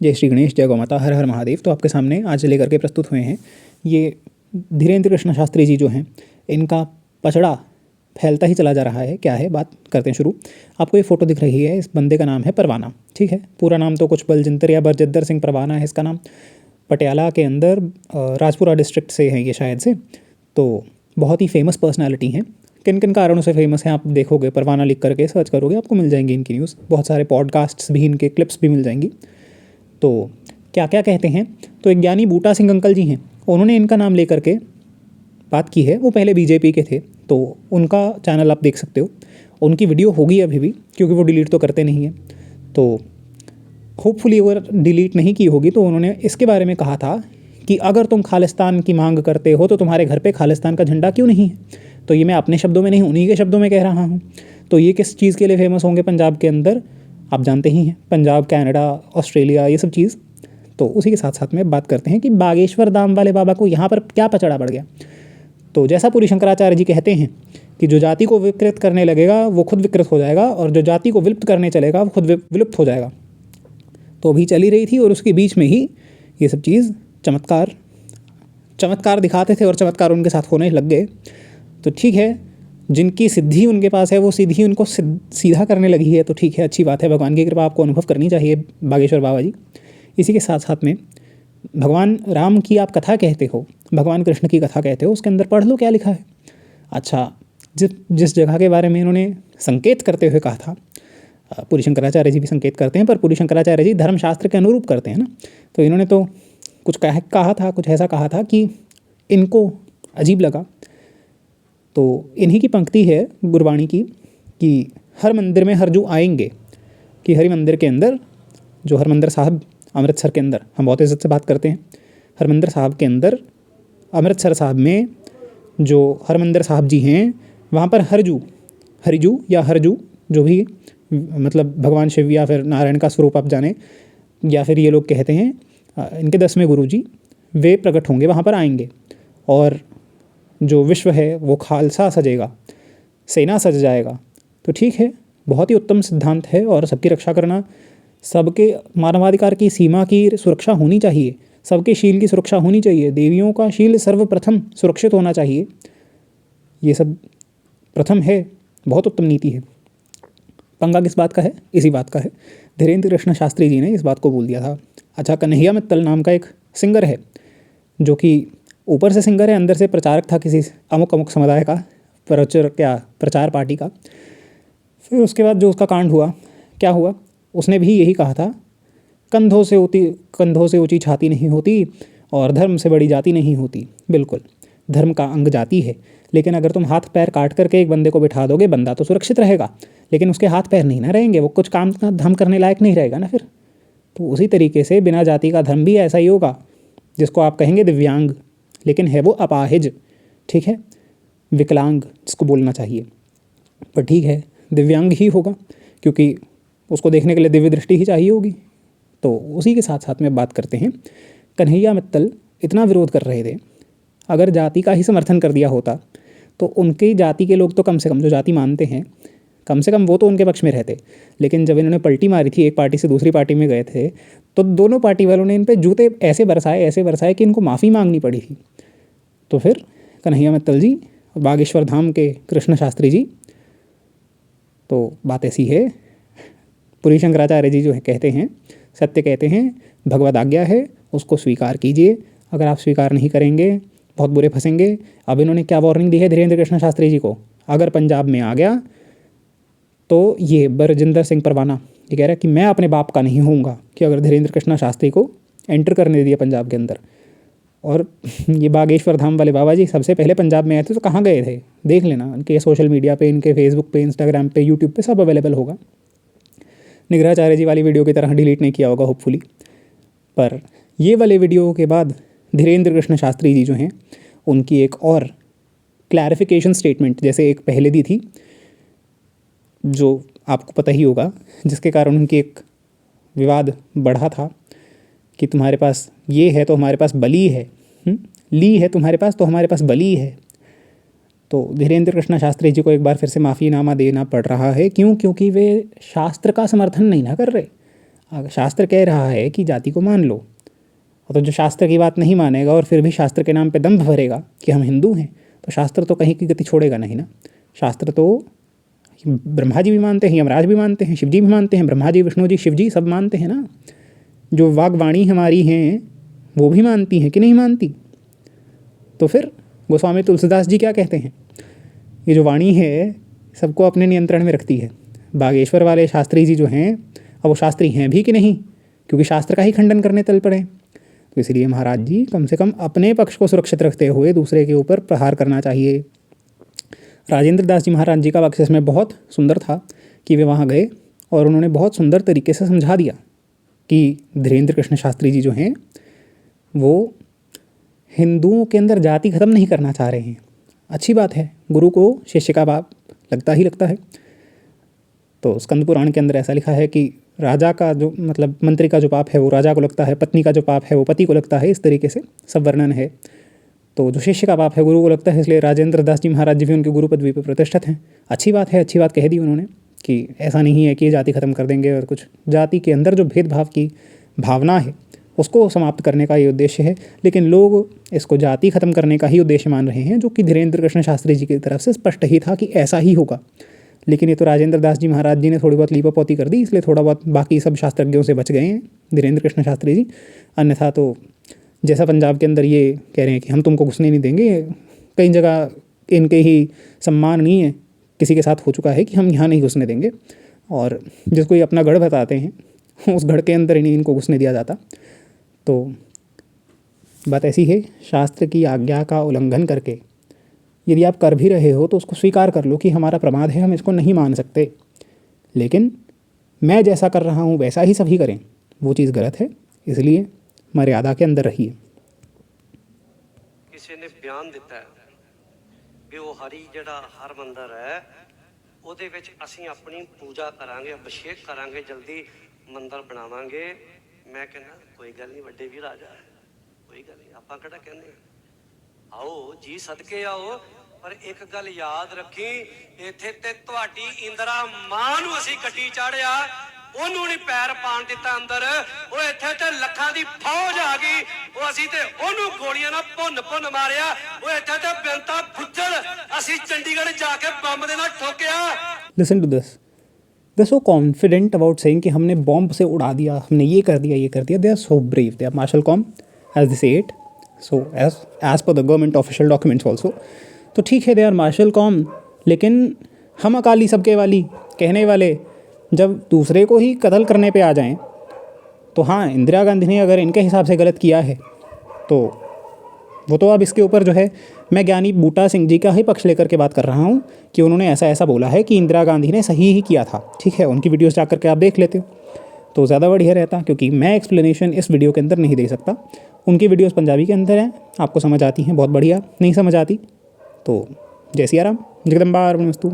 जय श्री गणेश, जय गौ माता, हर हर महादेव। तो आपके सामने आज लेकर के प्रस्तुत हुए हैं ये धीरेन्द्र कृष्ण शास्त्री जी जो हैं, इनका पचड़ा फैलता ही चला जा रहा है। क्या है, बात करते हैं शुरू। आपको ये फ़ोटो दिख रही है, इस बंदे का नाम है परवाना, ठीक है। पूरा नाम तो कुछ बलजिंदर या बरजिंदर सिंह परवाना है इसका नाम। पटियाला के अंदर राजपुरा डिस्ट्रिक्ट से हैं ये शायद से। तो बहुत ही फेमस पर्सनैलिटी हैं। किन किन कारणों से फेमस हैं आप देखोगे, परवाना लिख करके सर्च करोगे आपको मिल जाएंगी इनकी न्यूज़। बहुत सारे पॉडकास्ट्स भी, इनके क्लिप्स भी मिल जाएंगी। तो क्या क्या कहते हैं, तो एक ज्ञानी बूटा सिंह अंकल जी हैं, उन्होंने इनका नाम लेकर के बात की है। वो पहले बीजेपी के थे, तो उनका चैनल आप देख सकते हो। उनकी वीडियो होगी अभी भी, क्योंकि वो डिलीट तो करते नहीं हैं। तो होपफुली अगर डिलीट नहीं की होगी तो उन्होंने इसके बारे में कहा था कि अगर तुम खालिस्तान की मांग करते हो तो तुम्हारे घर पे खालिस्तान का झंडा क्यों नहीं है। तो ये मैं अपने शब्दों में नहीं, उन्हीं के शब्दों में कह रहा हूँ। तो ये किस चीज़ के लिए फेमस होंगे पंजाब के अंदर, आप जानते ही हैं, पंजाब, कनाडा, ऑस्ट्रेलिया, ये सब चीज़। तो उसी के साथ साथ में बात करते हैं कि बागेश्वर धाम वाले बाबा को यहाँ पर क्या पचड़ा बढ़ गया। तो जैसा पूरी शंकराचार्य जी कहते हैं कि जो जाति को विकृत करने लगेगा वो खुद विकृत हो जाएगा, और जो जाति को विलुप्त करने चलेगा वो खुद विलुप्त हो जाएगा। तो अभी चली रही थी और उसके बीच में ही ये सब चीज़ चमत्कार दिखाते थे और चमत्कार उनके साथ होने लग गए। तो ठीक है, जिनकी सिद्धि उनके पास है वो सीधी उनको सीधा करने लगी है, तो ठीक है, अच्छी बात है। भगवान की कृपा आपको अनुभव करनी चाहिए बागेश्वर बाबा जी। इसी के साथ साथ में भगवान राम की आप कथा कहते हो, भगवान कृष्ण की कथा कहते हो, उसके अंदर पढ़ लो क्या लिखा है। अच्छा, जिस जगह के बारे में इन्होंने संकेत करते हुए कहा था, पूरी शंकराचार्य जी भी संकेत करते हैं, पर पूरी शंकराचार्य जी धर्मशास्त्र के अनुरूप करते हैं ना। तो इन्होंने तो कुछ कहा था, कुछ ऐसा कहा था कि इनको अजीब लगा। तो इन्हीं की पंक्ति है गुरबाणी की कि हर मंदिर में हरजू आएंगे, कि हरि मंदिर के अंदर, जो हरमंदिर साहब अमृतसर के अंदर, हम बहुत इज्जत से बात करते हैं, हरमंदिर साहब के अंदर अमृतसर साहब में जो हरमंदिर साहब जी हैं, वहाँ पर हरिजू या हरजू, जो भी मतलब भगवान शिव या फिर नारायण का स्वरूप आप जाने, या फिर ये लोग कहते हैं इनके 10वें गुरु जी, वे प्रकट होंगे, वहाँ पर आएंगे। और जो विश्व है वो खालसा सजेगा, सेना सज जाएगा। तो ठीक है, बहुत ही उत्तम सिद्धांत है। और सबकी रक्षा करना, सबके मानवाधिकार की सीमा की सुरक्षा होनी चाहिए, सबके शील की सुरक्षा होनी चाहिए, देवियों का शील सर्वप्रथम सुरक्षित होना चाहिए। ये सब प्रथम है, बहुत उत्तम नीति है। पंगा किस बात का है, इसी बात का है। धीरेन्द्र कृष्ण शास्त्री जी ने इस बात को बोल दिया था। अच्छा, कन्हैया मित्तल नाम का एक सिंगर है, जो कि ऊपर से सिंगर है, अंदर से प्रचारक था किसी अमुक समुदाय का, प्रचार पार्टी का। फिर उसके बाद जो उसका कांड हुआ, क्या हुआ, उसने भी यही कहा था, कंधों से ऊंची छाती नहीं होती और धर्म से बड़ी जाति नहीं होती। बिल्कुल, धर्म का अंग जाति है, लेकिन अगर तुम हाथ पैर काट करके एक बंदे को बिठा दोगे, बंदा तो सुरक्षित रहेगा, लेकिन उसके हाथ पैर नहीं ना रहेंगे, वो कुछ काम धाम करने लायक नहीं रहेगा ना फिर। तो उसी तरीके से बिना जाति का धर्म भी ऐसा ही होगा, जिसको आप कहेंगे दिव्यांग, लेकिन है वो अपाहिज, ठीक है, विकलांग जिसको बोलना चाहिए, पर ठीक है, दिव्यांग ही होगा, क्योंकि उसको देखने के लिए दिव्य दृष्टि ही चाहिए होगी। तो उसी के साथ साथ में बात करते हैं, कन्हैया मित्तल इतना विरोध कर रहे थे, अगर जाति का ही समर्थन कर दिया होता तो उनकी जाति के लोग तो कम से कम, जो जाति मानते हैं, कम से कम वो तो उनके पक्ष में रहते। लेकिन जब इन्होंने पलटी मारी थी, एक पार्टी से दूसरी पार्टी में गए थे, तो दोनों पार्टी वालों ने इन पे जूते ऐसे बरसाए कि इनको माफ़ी मांगनी पड़ी थी। तो फिर कन्हैया मित्तल जी, बागेश्वर धाम के कृष्ण शास्त्री जी, तो बात ऐसी है। पूरी शंकराचार्य जी जो है कहते हैं, सत्य कहते हैं, भगवद आज्ञा है, उसको स्वीकार कीजिए। अगर आप स्वीकार नहीं करेंगे बहुत बुरे फंसेंगे। अब इन्होंने क्या वार्निंग दी है धीरेन्द्र कृष्ण शास्त्री जी को, अगर पंजाब में आ गया तो ये बरजिंदर सिंह परवाना ये कह रहा है कि मैं अपने बाप का नहीं होऊंगा, कि अगर धीरेन्द्र कृष्ण शास्त्री को एंटर करने दिया पंजाब के अंदर। और ये बागेश्वर धाम वाले बाबा जी सबसे पहले पंजाब में आए थे, तो कहाँ गए थे देख लेना, इनके सोशल मीडिया पे, इनके फेसबुक पे, इंस्टाग्राम पे, यूट्यूब पे सब अवेलेबल होगा। निगराचार्य जी वाली वीडियो की तरह डिलीट नहीं किया होगा होपफुली। पर ये वाले वीडियो के बाद धीरेन्द्र कृष्ण शास्त्री जी जो हैं, उनकी एक और क्लैरिफिकेशन स्टेटमेंट, जैसे एक पहले दी थी जो आपको पता ही होगा, जिसके कारण उनकी एक विवाद बढ़ा था कि तुम्हारे पास ये है तो हमारे पास बली है, ली है तुम्हारे पास तो हमारे पास बली है। तो धीरेन्द्र कृष्ण शास्त्री जी को एक बार फिर से माफ़ीनामा देना पड़ रहा है। क्यों? क्योंकि वे शास्त्र का समर्थन नहीं ना कर रहे। शास्त्र कह रहा है कि जाति को मान लो, और तो जो शास्त्र की बात नहीं मानेगा और फिर भी शास्त्र के नाम पे दंभ भरेगा कि हम हिंदू हैं, तो शास्त्र तो कहीं की गति छोड़ेगा नहीं ना। शास्त्र तो ब्रह्मा जी भी मानते हैं, यमराज भी मानते हैं, शिव जी भी मानते हैं, ब्रह्मा जी, विष्णु जी, शिव जी सब मानते हैं ना। जो वागवाणी हमारी हैं वो भी मानती हैं कि नहीं मानती। तो फिर गोस्वामी तुलसीदास जी क्या कहते हैं, ये जो वाणी है सबको अपने नियंत्रण में रखती है। बागेश्वर वाले शास्त्री जी जो हैं, अब वो शास्त्री हैं भी कि नहीं, क्योंकि शास्त्र का ही खंडन करने चल पड़े। तो इसलिए महाराज जी कम से कम अपने पक्ष को सुरक्षित रखते हुए दूसरे के ऊपर प्रहार करना चाहिए। राजेंद्र दास जी महाराज जी का वाक्य इसमें बहुत सुंदर था कि वे वहाँ गए और उन्होंने बहुत सुंदर तरीके से समझा दिया कि धीरेन्द्र कृष्ण शास्त्री जी जो हैं वो हिंदुओं के अंदर जाति ख़त्म नहीं करना चाह रहे हैं। अच्छी बात है, गुरु को शिष्य का बाप लगता ही लगता है। तो स्कंद पुराण के अंदर ऐसा लिखा है कि राजा का जो मतलब मंत्री का जो पाप है वो राजा को लगता है, पत्नी का जो पाप है वो पति को लगता है, इस तरीके से सब वर्णन है। तो जो शिष्य का पाप है गुरु को लगता है, इसलिए राजेंद्र दास जी महाराज जी भी उनकी गुरु पदवी पर प्रतिष्ठित हैं। अच्छी बात है, अच्छी बात कह दी उन्होंने कि ऐसा नहीं है कि ये जाति ख़त्म कर देंगे और कुछ। जाति के अंदर जो भेदभाव की भावना है उसको समाप्त करने का ये उद्देश्य है, लेकिन लोग इसको जाति ख़त्म करने का ही उद्देश्य मान रहे हैं, जो कि धीरेन्द्र कृष्ण शास्त्री जी की तरफ से स्पष्ट ही था कि ऐसा ही होगा। लेकिन ये तो राजेंद्र दास जी महाराज जी ने थोड़ी बहुत लीपापोती कर दी, इसलिए थोड़ा बहुत बाकी सब शास्त्रज्ञों से बच गए हैं धीरेन्द्र कृष्ण शास्त्री जी। अन्यथा तो जैसा पंजाब के अंदर ये कह रहे हैं कि हम तुमको घुसने नहीं देंगे, कई जगह इनके ही सम्मान नहीं है किसी के साथ हो चुका है कि हम यहाँ नहीं घुसने देंगे, और जिसको ये अपना गढ़ बताते हैं उस गढ़ के अंदर ही नहीं इनको घुसने दिया जाता। तो बात ऐसी है, शास्त्र की आज्ञा का उल्लंघन करके यदि आप कर भी रहे हो तो उसको स्वीकार कर लो कि हमारा प्रमाद है, हम इसको नहीं मान सकते, लेकिन मैं जैसा कर रहा हूँ वैसा ही सभी करें, वो चीज़ गलत है। इसलिए मर्यादा के अंदर रहिए। किसी ने बयान दिता है भी वो हरी जड़ा हर मंदिर है ਉਹਦੇ ਵਿੱਚ ਅਸੀਂ ਆਪਣੀ ਪੂਜਾ ਕਰਾਂਗੇ, ਅਭਿਸ਼ੇਕ ਕਰਾਂਗੇ, ਜਲਦੀ ਮੰਦਰ ਬਣਾਵਾਂਗੇ। ਮੈਂ ਕਹਿੰਦਾ ਕੋਈ ਗੱਲ ਨਹੀਂ, ਵੱਡੇ ਵੀ ਰਾਜਾ ਹੈ, ਕੋਈ ਗੱਲ ਨਹੀਂ, ਆਪਾਂ ਕਿਹੜਾ ਕਹਿੰਦੇ ਆਓ ਜੀ ਸਦਕੇ ਆਓ। ਪਰ ਇੱਕ ਗੱਲ ਯਾਦ ਰੱਖੀ, ਇੱਥੇ ਤੇ ਤੁਹਾਡੀ ਇੰਦਰਾ ਮਾਂ ਨੂੰ ਅਸੀਂ ਗੱਡੀ ਚਾੜਿਆ, ਉਹਨੂੰ ਨਹੀਂ ਪੈਰ ਪਾਣ ਦਿੱਤਾ ਅੰਦਰ। ਉਹ ਇੱਥੇ ਤੇ ਲੱਖਾਂ ਦੀ ਫੌਜ ਆ ਗਈ, ਉਹ ਅਸੀਂ ਤੇ ਉਹਨੂੰ ਗੋਲੀਆਂ ਨਾਲ ਭੁੰਨ ਮਾਰਿਆ। ਉਹ ਇੱਥੇ ਤੇ ਬਿੰਤਾ ਫੁੱਜਲ ਅਸੀਂ ਚੰਡੀਗੜ੍ਹ ਜਾ ਕੇ ਬੰਬ ਦੇ ਨਾਲ ਠੋਕਿਆ। Listen to this. They're so confident about saying कि हमने बॉम्ब से उड़ा दिया, हमने ये कर दिया, ये कर दिया। They are so brave. They are martial com, as they say it. So as per the government official documents also. तो ठीक है, they are martial com, लेकिन हम अकाली सबके वाली कहने वाले जब दूसरे को ही कत्ल करने पे आ जाएं, तो हाँ, इंदिरा गांधी ने अगर इनके हिसाब से गलत किया है तो वो तो अब इसके ऊपर जो है मैं ज्ञानी बूटा सिंह जी का ही पक्ष लेकर के बात कर रहा हूँ कि उन्होंने ऐसा ऐसा बोला है कि इंदिरा गांधी ने सही ही किया था। ठीक है, उनकी वीडियोस जा कर के आप देख लेते हो तो ज़्यादा बढ़िया रहता, क्योंकि मैं एक्सप्लेनेशन इस वीडियो के अंदर नहीं दे सकता। उनकी वीडियोस पंजाबी के अंदर हैं, आपको समझ आती हैं, बहुत बढ़िया। नहीं समझ आती तो जय सिया राम, जगदम्बा अर्पणमस्तु।